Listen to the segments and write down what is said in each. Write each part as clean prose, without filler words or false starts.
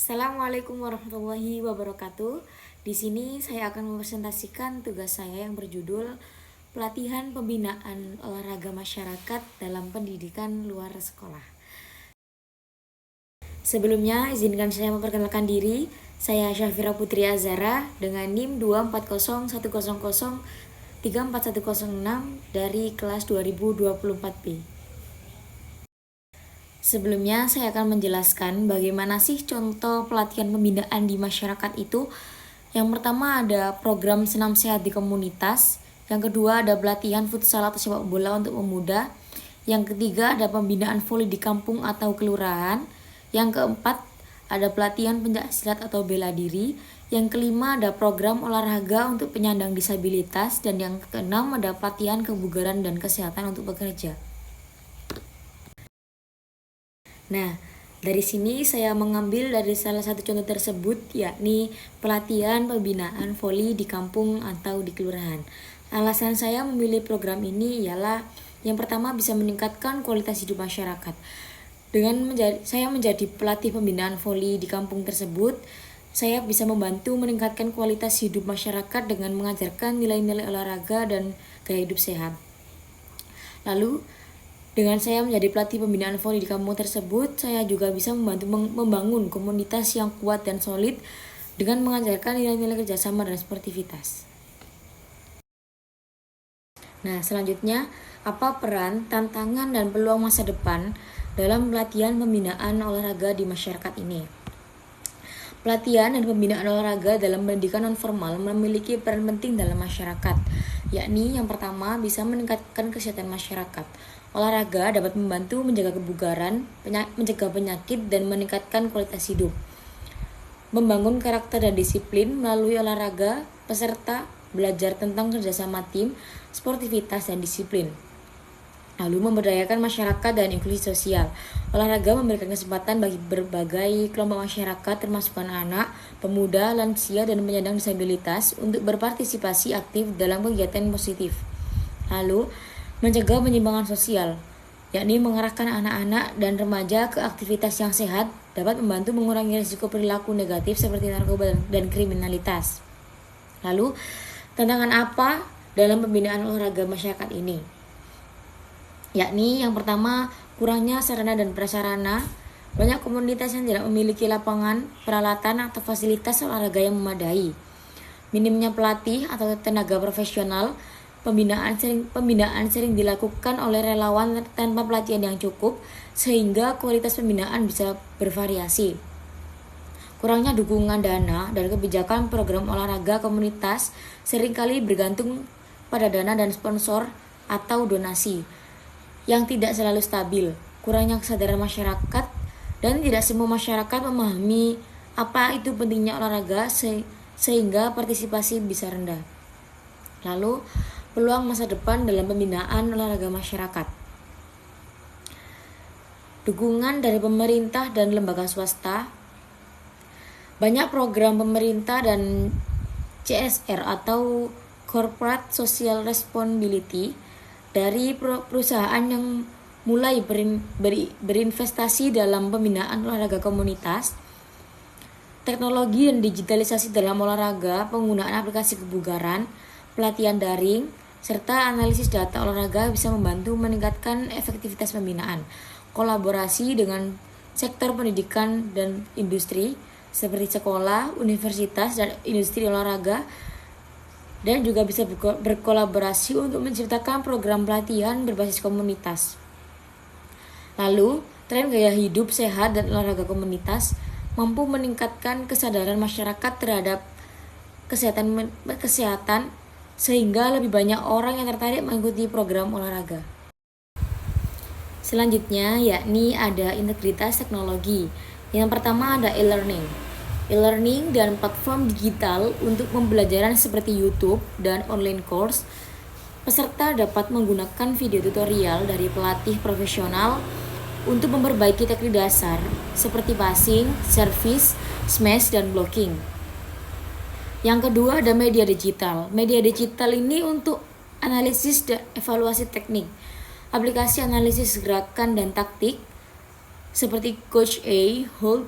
Assalamualaikum warahmatullahi wabarakatuh. Di sini saya akan mempresentasikan tugas saya yang berjudul Pelatihan Pembinaan Olahraga Masyarakat dalam Pendidikan Luar Sekolah. Sebelumnya, izinkan saya memperkenalkan diri. Saya Syafira Putri Azara dengan NIM 24010034106 dari kelas 2024B. Sebelumnya saya akan menjelaskan bagaimana sih contoh pelatihan pembinaan di masyarakat itu. Yang pertama ada program senam sehat di komunitas. Yang kedua ada pelatihan futsal atau sepak bola untuk pemuda. Yang ketiga ada pembinaan voli di kampung atau kelurahan. Yang keempat ada pelatihan pencaksilat atau bela diri. Yang kelima ada program olahraga untuk penyandang disabilitas. Dan yang keenam ada pelatihan kebugaran dan kesehatan untuk pekerja. Nah, dari sini saya mengambil dari salah satu contoh tersebut, yakni pelatihan pembinaan voli di kampung atau di kelurahan. Alasan saya memilih program ini ialah yang pertama bisa meningkatkan kualitas hidup masyarakat. Dengan saya menjadi pelatih pembinaan voli di kampung tersebut, saya bisa membantu meningkatkan kualitas hidup masyarakat dengan mengajarkan nilai-nilai olahraga dan gaya hidup sehat. Lalu, dengan saya menjadi pelatih pembinaan voli di kampung tersebut, saya juga bisa membantu membangun komunitas yang kuat dan solid dengan mengajarkan nilai-nilai kerjasama dan sportivitas. Nah, selanjutnya, apa peran, tantangan, dan peluang masa depan dalam pelatihan pembinaan olahraga di masyarakat ini? Pelatihan dan pembinaan olahraga dalam pendidikan non-formal memiliki peran penting dalam masyarakat, yakni yang pertama bisa meningkatkan kesehatan masyarakat. Olahraga dapat membantu menjaga kebugaran, mencegah penyakit, dan meningkatkan kualitas hidup. Membangun karakter dan disiplin melalui olahraga, peserta belajar tentang kerjasama tim, sportivitas, dan disiplin. Lalu memberdayakan masyarakat dan inklusi sosial. Olahraga memberikan kesempatan bagi berbagai kelompok masyarakat termasuk anak-anak, pemuda, lansia, dan penyandang disabilitas untuk berpartisipasi aktif dalam kegiatan positif. Lalu mencegah penyimpangan sosial, yakni mengarahkan anak-anak dan remaja ke aktivitas yang sehat dapat membantu mengurangi risiko perilaku negatif seperti narkoba dan kriminalitas. Lalu, tantangan apa dalam pembinaan olahraga masyarakat ini? Yakni yang pertama, kurangnya sarana dan prasarana. Banyak komunitas yang tidak memiliki lapangan, peralatan, atau fasilitas olahraga yang memadai. Minimnya pelatih atau tenaga profesional. Pembinaan sering dilakukan oleh relawan tanpa pelatihan yang cukup, sehingga kualitas pembinaan bisa bervariasi. Kurangnya dukungan dana dan kebijakan program olahraga komunitas seringkali bergantung pada dana dan sponsor atau donasi yang tidak selalu stabil. Kurangnya kesadaran masyarakat dan tidak semua masyarakat memahami apa itu pentingnya olahraga sehingga partisipasi bisa rendah. Lalu, peluang masa depan dalam pembinaan olahraga masyarakat. Dukungan dari pemerintah dan lembaga swasta. Banyak program pemerintah dan CSR atau Corporate Social Responsibility dari perusahaan yang mulai berinvestasi dalam pembinaan olahraga komunitas. Teknologi dan digitalisasi dalam olahraga, penggunaan aplikasi kebugaran, pelatihan daring, serta analisis data olahraga bisa membantu meningkatkan efektivitas pembinaan. Kolaborasi dengan sektor pendidikan dan industri seperti sekolah, universitas, dan industri olahraga, dan juga bisa berkolaborasi untuk menciptakan program pelatihan berbasis komunitas. Lalu, tren gaya hidup sehat dan olahraga komunitas mampu meningkatkan kesadaran masyarakat terhadap kesehatan sehingga lebih banyak orang yang tertarik mengikuti program olahraga. Selanjutnya yakni ada integritas teknologi. Yang pertama ada e-learning. E-learning dan platform digital untuk pembelajaran seperti YouTube dan online course. Peserta dapat menggunakan video tutorial dari pelatih profesional untuk memperbaiki teknik dasar seperti passing, service, smash, dan blocking. Yang kedua ada media digital. Media digital ini untuk analisis dan evaluasi teknik. Aplikasi analisis gerakan dan taktik seperti Coach A, Hold,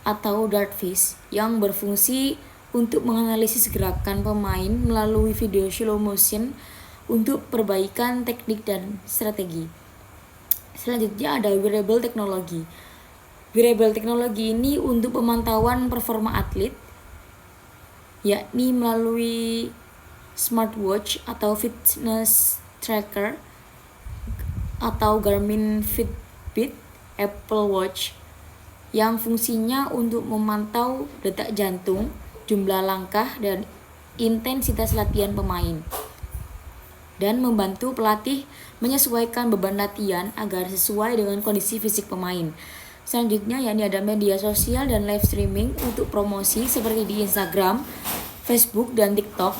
atau dartfish yang berfungsi untuk menganalisis gerakan pemain melalui video slow motion untuk perbaikan teknik dan strategi. Selanjutnya ada wearable technology. Wearable technology ini untuk pemantauan performa atlet, yakni melalui smartwatch atau fitness tracker atau Garmin Fitbit, Apple Watch, yang fungsinya untuk memantau detak jantung, jumlah langkah, dan intensitas latihan pemain, dan membantu pelatih menyesuaikan beban latihan agar sesuai dengan kondisi fisik pemain. Selanjutnya yakni ada media sosial dan live streaming untuk promosi seperti di Instagram, Facebook, dan TikTok,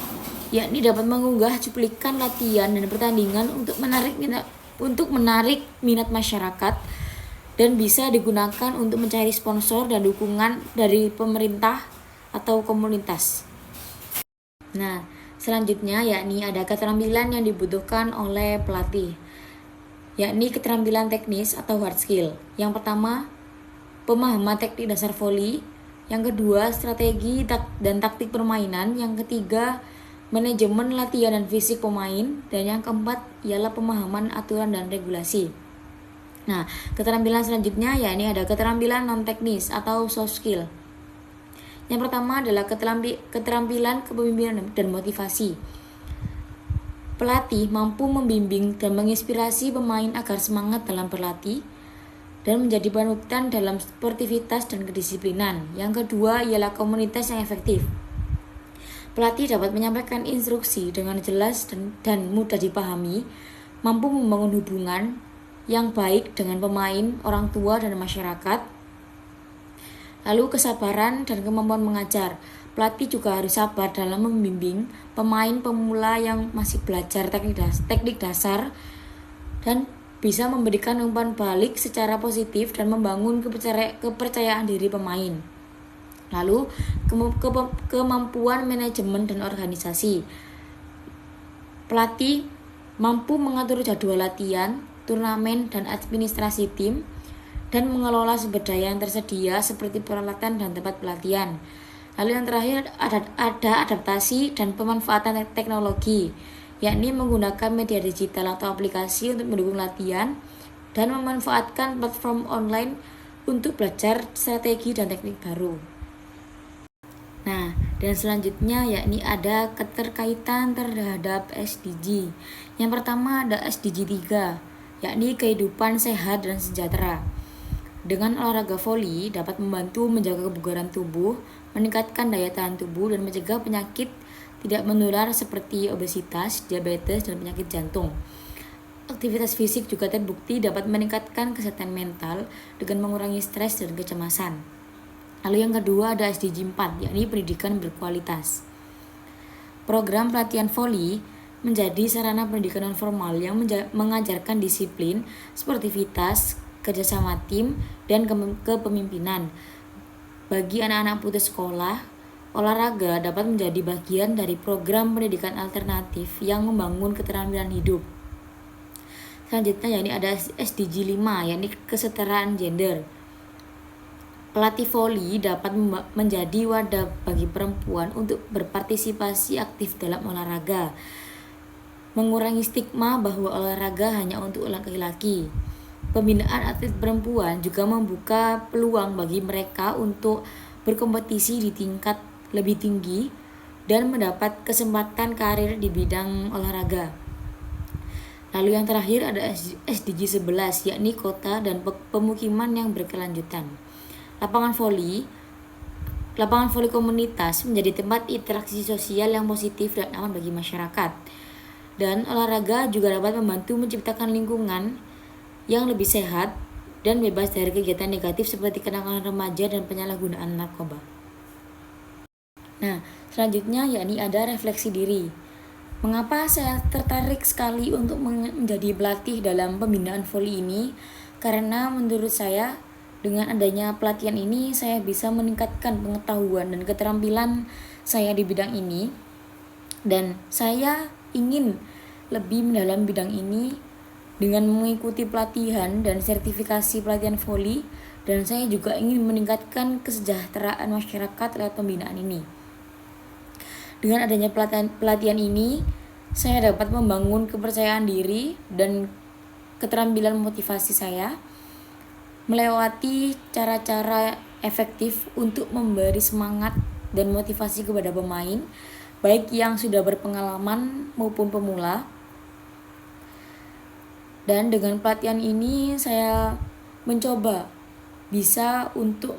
yakni dapat mengunggah cuplikan latihan dan pertandingan untuk menarik minat masyarakat dan bisa digunakan untuk mencari sponsor dan dukungan dari pemerintah atau komunitas. Nah, selanjutnya yakni ada keterampilan yang dibutuhkan oleh pelatih, yakni keterampilan teknis atau hard skill. Yang pertama, pemahaman teknik dasar voli. Yang kedua, strategi dan taktik permainan. Yang ketiga, manajemen latihan dan fisik pemain. Dan yang keempat ialah pemahaman aturan dan regulasi. Nah, keterampilan selanjutnya yakni ada keterampilan non teknis atau soft skill. Yang pertama adalah keterampilan kepemimpinan dan motivasi. Pelatih mampu membimbing dan menginspirasi pemain agar semangat dalam berlatih dan menjadi panutan dalam sportivitas dan kedisiplinan. Yang kedua ialah komunitas yang efektif. Pelatih dapat menyampaikan instruksi dengan jelas dan mudah dipahami, mampu membangun hubungan yang baik dengan pemain, orang tua, dan masyarakat. Lalu kesabaran dan kemampuan mengajar. Pelatih juga harus sabar dalam membimbing pemain pemula yang masih belajar teknik dasar dan bisa memberikan umpan balik secara positif dan membangun kepercayaan diri pemain. Lalu kemampuan manajemen dan organisasi. Pelatih mampu mengatur jadwal latihan, turnamen, dan administrasi tim, dan mengelola sumber daya yang tersedia seperti peralatan dan tempat pelatihan. Lalu yang terakhir ada adaptasi dan pemanfaatan teknologi, yakni menggunakan media digital atau aplikasi untuk mendukung latihan dan memanfaatkan platform online untuk belajar strategi dan teknik baru. Nah, dan selanjutnya yakni ada keterkaitan terhadap SDG. Yang pertama ada SDG 3, yakni kehidupan sehat dan sejahtera. Dengan olahraga voli dapat membantu menjaga kebugaran tubuh, meningkatkan daya tahan tubuh, dan mencegah penyakit tidak menular seperti obesitas, diabetes, dan penyakit jantung. Aktivitas fisik juga terbukti dapat meningkatkan kesehatan mental dengan mengurangi stres dan kecemasan. Lalu yang kedua ada SDG 4, yakni pendidikan berkualitas. Program pelatihan voli menjadi sarana pendidikan non formal yang mengajarkan disiplin, sportivitas, kerjasama tim, dan kepemimpinan. Bagi anak-anak putus sekolah, olahraga dapat menjadi bagian dari program pendidikan alternatif yang membangun keterampilan hidup. Selanjutnya yakni ada SDG 5, yakni kesetaraan gender. Pelatih voli dapat menjadi wadah bagi perempuan untuk berpartisipasi aktif dalam olahraga, mengurangi stigma bahwa olahraga hanya untuk laki-laki. Pembinaan atlet perempuan juga membuka peluang bagi mereka untuk berkompetisi di tingkat lebih tinggi dan mendapat kesempatan karir di bidang olahraga. Lalu yang terakhir ada SDG 11, yakni kota dan pemukiman yang berkelanjutan. Lapangan voli komunitas menjadi tempat interaksi sosial yang positif dan aman bagi masyarakat. Dan olahraga juga dapat membantu menciptakan lingkungan yang lebih sehat dan bebas dari kegiatan negatif seperti kenakalan remaja dan penyalahgunaan narkoba. Nah, selanjutnya yakni ada refleksi diri. Mengapa saya tertarik sekali untuk menjadi pelatih dalam pembinaan voli ini? Karena menurut saya dengan adanya pelatihan ini saya bisa meningkatkan pengetahuan dan keterampilan saya di bidang ini, dan saya ingin lebih mendalam bidang ini dengan mengikuti pelatihan dan sertifikasi pelatihan voli dan saya juga ingin meningkatkan kesejahteraan masyarakat lewat pembinaan ini. Dengan adanya pelatihan ini, saya dapat membangun kepercayaan diri dan keterampilan motivasi saya, melewati cara-cara efektif untuk memberi semangat dan motivasi kepada pemain, baik yang sudah berpengalaman maupun pemula. Dan dengan pelatihan ini saya mencoba bisa untuk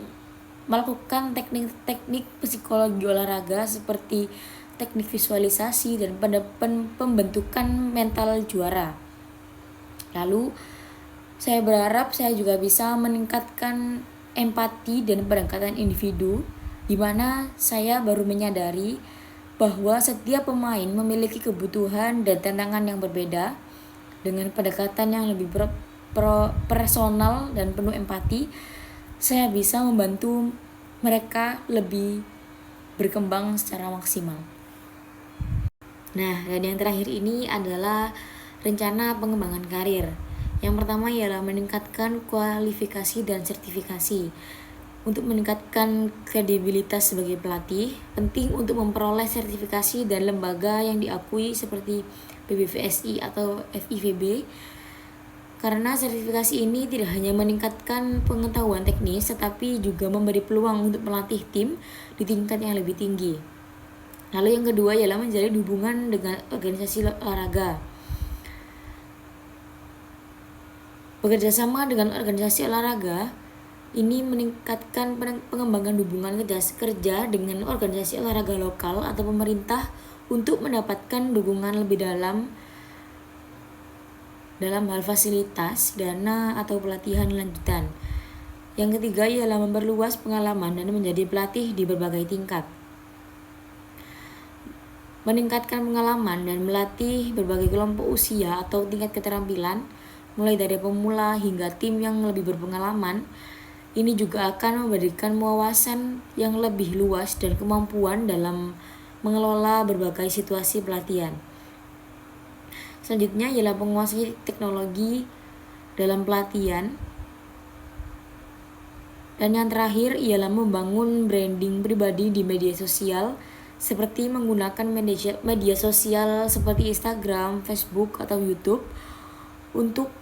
melakukan teknik-teknik psikologi olahraga seperti teknik visualisasi dan pembentukan mental juara. Lalu saya berharap saya juga bisa meningkatkan empati dan pendekatan individu, di mana saya baru menyadari bahwa setiap pemain memiliki kebutuhan dan tantangan yang berbeda. Dengan pendekatan yang lebih personal dan penuh empati, saya bisa membantu mereka lebih berkembang secara maksimal. Nah, dan yang terakhir ini adalah rencana pengembangan karir. Yang pertama ialah meningkatkan kualifikasi dan sertifikasi. Untuk meningkatkan kredibilitas sebagai pelatih, penting untuk memperoleh sertifikasi dan lembaga yang diakui seperti PBVSI atau FIVB, karena sertifikasi ini tidak hanya meningkatkan pengetahuan teknis, tetapi juga memberi peluang untuk melatih tim di tingkat yang lebih tinggi. Lalu yang kedua ialah menjalin hubungan dengan organisasi olahraga. Bekerja sama dengan organisasi olahraga ini meningkatkan pengembangan hubungan kerja dengan organisasi olahraga lokal atau pemerintah untuk mendapatkan dukungan lebih dalam hal fasilitas, dana, atau pelatihan lanjutan. Yang ketiga ialah memperluas pengalaman dan menjadi pelatih di berbagai tingkat. Meningkatkan pengalaman dan melatih berbagai kelompok usia atau tingkat keterampilan, mulai dari pemula hingga tim yang lebih berpengalaman. Ini juga akan memberikan wawasan yang lebih luas dan kemampuan dalam mengelola berbagai situasi pelatihan. Selanjutnya ialah penguasai teknologi dalam pelatihan. Dan yang terakhir ialah membangun branding pribadi di media sosial, seperti menggunakan media sosial seperti Instagram, Facebook, atau YouTube untuk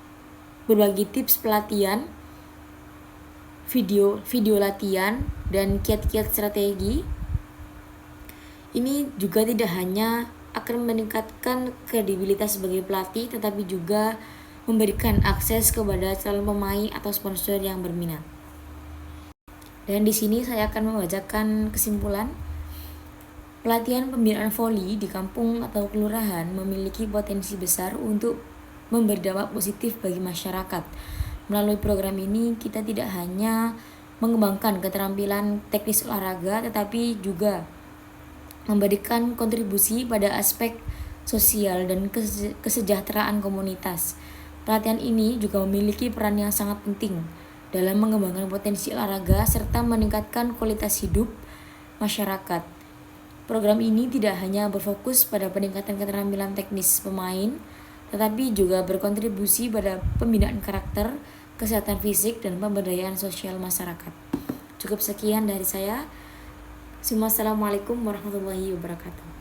berbagi tips pelatihan, video latihan, dan kiat-kiat strategi. Ini juga tidak hanya akan meningkatkan kredibilitas sebagai pelatih, tetapi juga memberikan akses kepada calon pemain atau sponsor yang berminat. Dan di sini saya akan membacakan kesimpulan. Pelatihan pembinaan voli di kampung atau kelurahan memiliki potensi besar untuk memberi dampak positif bagi masyarakat. Melalui program ini, kita tidak hanya mengembangkan keterampilan teknis olahraga, tetapi juga memberikan kontribusi pada aspek sosial dan kesejahteraan komunitas. Pelatihan ini juga memiliki peran yang sangat penting dalam mengembangkan potensi olahraga serta meningkatkan kualitas hidup masyarakat. Program ini tidak hanya berfokus pada peningkatan keterampilan teknis pemain, tetapi juga berkontribusi pada pembinaan karakter, kesehatan fisik, dan pemberdayaan sosial masyarakat. Cukup sekian dari saya. Assalamualaikum warahmatullahi wabarakatuh.